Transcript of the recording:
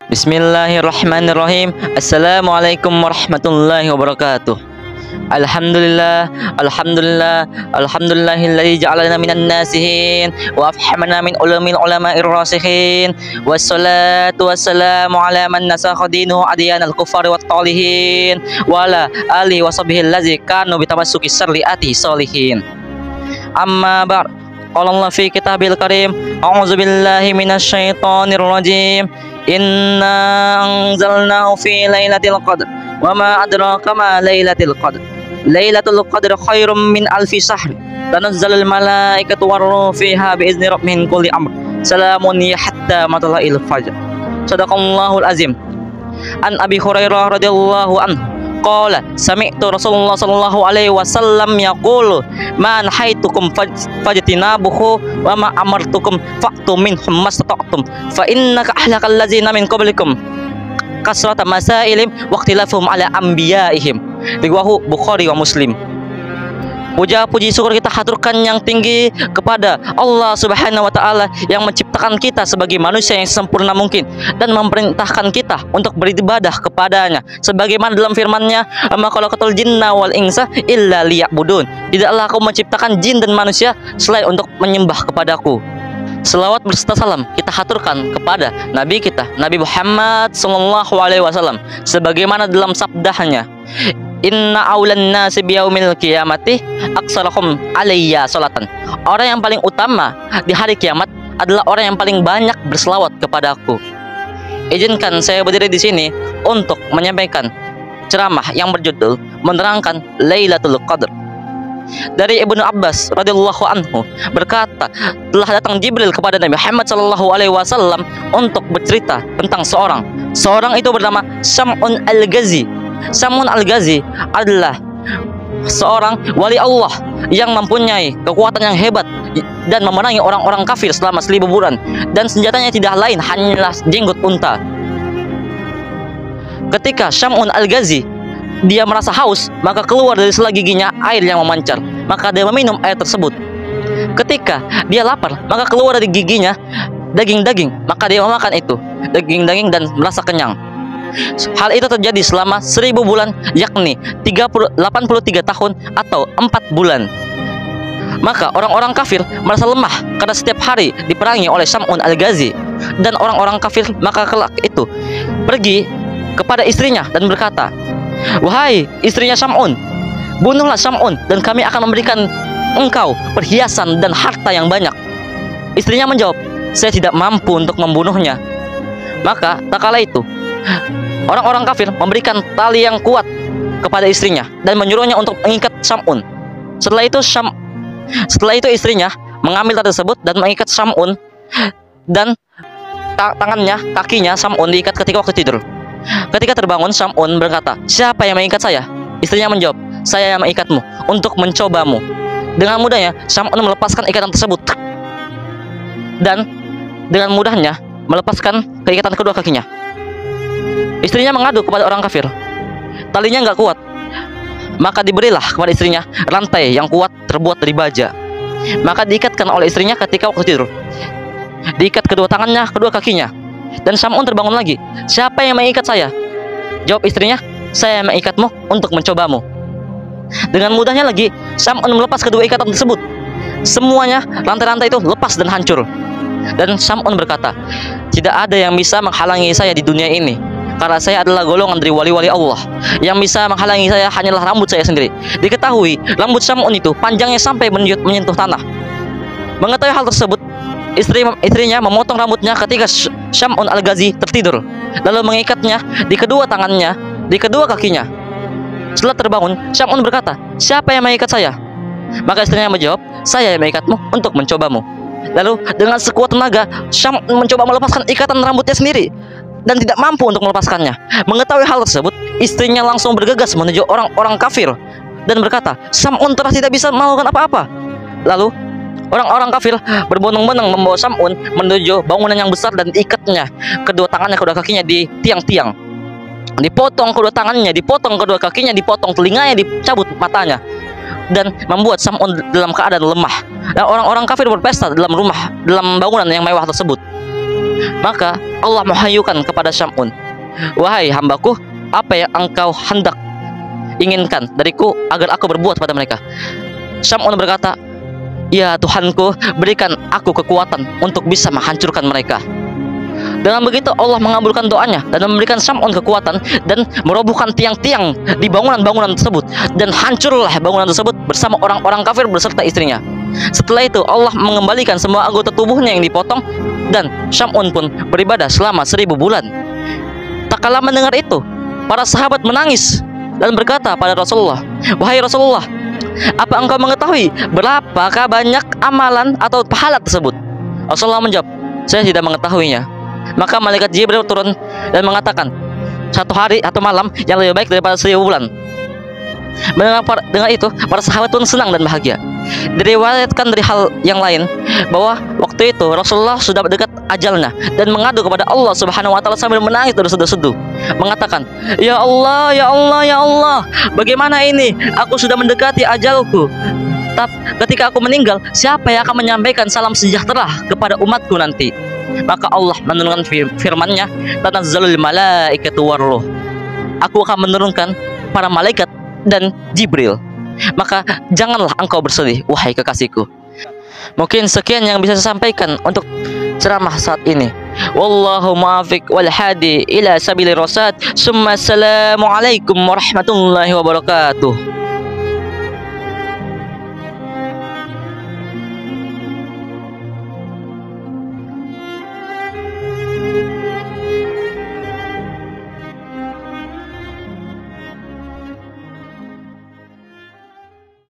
Bismillahirrahmanirrahim. Assalamualaikum warahmatullahi wabarakatuh. Alhamdulillah, alhamdulillah, alhamdulillahilladzi ja'alana minan nasihin wa afhamana min ulumil ulama'ir rasikhin. Wassalatu wassalamu ala man nasakha dinuhu adyanal kufari wat talihin wa ala alihi wa sahbihi allazi kanu bitamassuki syarri'ati sholihin. Amma ba'd. Qala Allah fi kitabil karim, a'udzu billahi minasyaitonir rajim. Inna anzalnahu fi lailatul qadr wa ma adraka ma lailatul qadr. Lailatul qadr khairum min alfi syahr. Tanazzalul malaikatu war-ruhu fiha biizni rabbihim kulli amr. Salamun hatta matla'il fajr. Shadaqallahul azim. An Abi Hurairah radhiyallahu anhu qala sami'tu Rasulullah sallallahu alaihi wasallam yaqulu man haitukum fajtinabuhu wa ma amartukum fa'tu minhum mastata'tum fa innaka ahlakal ladzina min qablikum kasrata masailim waqtilafhum ala anbiya'ihim. Riwahu Bukhari wa Muslim. Puja puji syukur kita haturkan yang tinggi kepada Allah Subhanahu wa taala yang menciptakan kita sebagai manusia yang sempurna mungkin dan memerintahkan kita untuk beribadah kepadanya sebagaimana dalam firman-Nya, "Ma khalaqatul jinna wal insa illa liya'budun." Tidaklah aku menciptakan jin dan manusia selain untuk menyembah kepadaku. Selawat berserta salam kita haturkan kepada Nabi kita, Nabi Muhammad sallallahu alaihi wasallam sebagaimana dalam sabdanya, "Inna aulan nasi biyaumil qiyamati aksarahum alayya salatan." Orang yang paling utama di hari kiamat adalah orang yang paling banyak berselawat kepadaku. Izinkan saya berdiri di sini untuk menyampaikan ceramah yang berjudul menerangkan Lailatul Qadar. Dari Ibnu Abbas radhiyallahu anhu berkata, telah datang Jibril kepada Nabi Muhammad sallallahu alaihi wasallam untuk bercerita tentang seorang itu bernama Sam'un al-Ghazi. Sam'un al-Ghazi adalah seorang wali Allah yang mempunyai kekuatan yang hebat dan memenangi orang-orang kafir selama 1000 bulan, dan senjatanya tidak lain hanyalah jenggot unta. Ketika Sam'un al-Ghazi dia merasa haus, maka keluar dari sela giginya air yang memancar, maka dia meminum air tersebut. Ketika dia lapar, maka keluar dari giginya daging-daging, maka dia memakan itu daging-daging dan merasa kenyang. Hal itu terjadi selama 1000 bulan, yakni 83 tahun atau 4 bulan. Maka orang-orang kafir merasa lemah karena setiap hari diperangi oleh Sam'un al-Ghazi, dan orang-orang kafir maka kelak itu pergi kepada istrinya dan berkata, "Wahai istrinya Sam'un, bunuhlah Sam'un dan kami akan memberikan engkau perhiasan dan harta yang banyak." Istrinya menjawab, "Saya tidak mampu untuk membunuhnya." Maka tak kala itu orang-orang kafir memberikan tali yang kuat kepada istrinya dan menyuruhnya untuk mengikat Sam'un. Setelah itu istrinya mengambil tali tersebut dan mengikat Sam'un, dan tangannya, kakinya Sam'un diikat ketika waktu tidur. Ketika terbangun, Sam'un berkata, "Siapa yang mengikat saya?" Istrinya menjawab, "Saya yang mengikatmu untuk mencobamu." Dengan mudahnya Sam'un melepaskan ikatan tersebut dan dengan mudahnya melepaskan keikatan kedua kakinya. Istrinya mengadu kepada orang kafir, talinya nggak kuat, maka diberilah kepada istrinya rantai yang kuat terbuat dari baja, maka diikatkan oleh istrinya ketika waktu tidur. Diikat kedua tangannya, kedua kakinya, dan Sam'un terbangun lagi. "Siapa yang mengikat saya?" Jawab istrinya, "Saya yang mengikatmu untuk mencobamu." Dengan mudahnya lagi Sam'un melepas kedua ikatan tersebut. Semuanya rantai-rantai itu lepas dan hancur. Dan Sam'un berkata, "Tidak ada yang bisa menghalangi saya di dunia ini, karena saya adalah golongan dari wali-wali Allah. Yang bisa menghalangi saya hanyalah rambut saya sendiri." Diketahui rambut Sam'un itu panjangnya sampai menyentuh tanah. Mengetahui hal tersebut, istrinya memotong rambutnya ketika Sam'un al-Ghazi tertidur, lalu mengikatnya di kedua tangannya, di kedua kakinya. Setelah terbangun, Sam'un berkata, "Siapa yang mengikat saya?" Maka istrinya menjawab, "Saya yang mengikatmu untuk mencobamu." Lalu dengan sekuat tenaga Sam'un mencoba melepaskan ikatan rambutnya sendiri dan tidak mampu untuk melepaskannya. Mengetahui hal tersebut, istrinya langsung bergegas menuju orang-orang kafir dan berkata, "Sam'un telah tidak bisa melakukan apa-apa." Lalu orang-orang kafir berbondong-bondong membawa Sam'un menuju bangunan yang besar dan diikatnya kedua tangannya, kedua kakinya di tiang-tiang. Dipotong kedua tangannya, dipotong kedua kakinya, dipotong telinganya, dicabut matanya, dan membuat Sam'un dalam keadaan lemah. Dan orang-orang kafir berpesta dalam bangunan yang mewah tersebut. Maka Allah menghayukan kepada Syam'un, "Wahai hambaku, apa yang engkau hendak inginkan dariku agar aku berbuat pada mereka?" Syam'un berkata, "Ya Tuhanku, berikan aku kekuatan untuk bisa menghancurkan mereka." Dengan begitu Allah mengabulkan doanya dan memberikan Syam'un kekuatan dan merobohkan tiang-tiang di bangunan-bangunan tersebut, dan hancurlah bangunan tersebut bersama orang-orang kafir beserta istrinya. Setelah itu Allah mengembalikan semua anggota tubuhnya yang dipotong, dan Syam'un pun beribadah selama 1000 bulan. Tak kala mendengar itu, para sahabat menangis dan berkata pada Rasulullah, "Wahai Rasulullah, apa engkau mengetahui berapakah banyak amalan atau pahala tersebut?" Rasulullah menjawab, "Saya tidak mengetahuinya." Maka malaikat Jibril turun dan mengatakan, "Satu hari atau malam yang lebih baik daripada 1000 bulan." Dengan itu, para sahabat pun senang dan bahagia. Diriwayatkan dari hal yang lain bahwa waktu itu Rasulullah sudah dekat ajalnya dan mengadu kepada Allah Subhanahu wa taala sambil menangis terseduh-seduh, mengatakan, "Ya Allah, ya Allah, ya Allah, bagaimana ini? Aku sudah mendekati ajalku. Tapi ketika aku meninggal, siapa yang akan menyampaikan salam sejahtera kepada umatku nanti?" Maka Allah menurunkan firman-Nya, "Tanazzalul malaikatu warruh." Aku akan menurunkan para malaikat dan Jibril. Maka janganlah engkau bersedih, wahai kekasihku. Mungkin sekian yang bisa saya sampaikan untuk ceramah saat ini. Wallahu muwaffiq wal hadi ila sabilir rasyad. Assalamualaikum warahmatullahi wabarakatuh.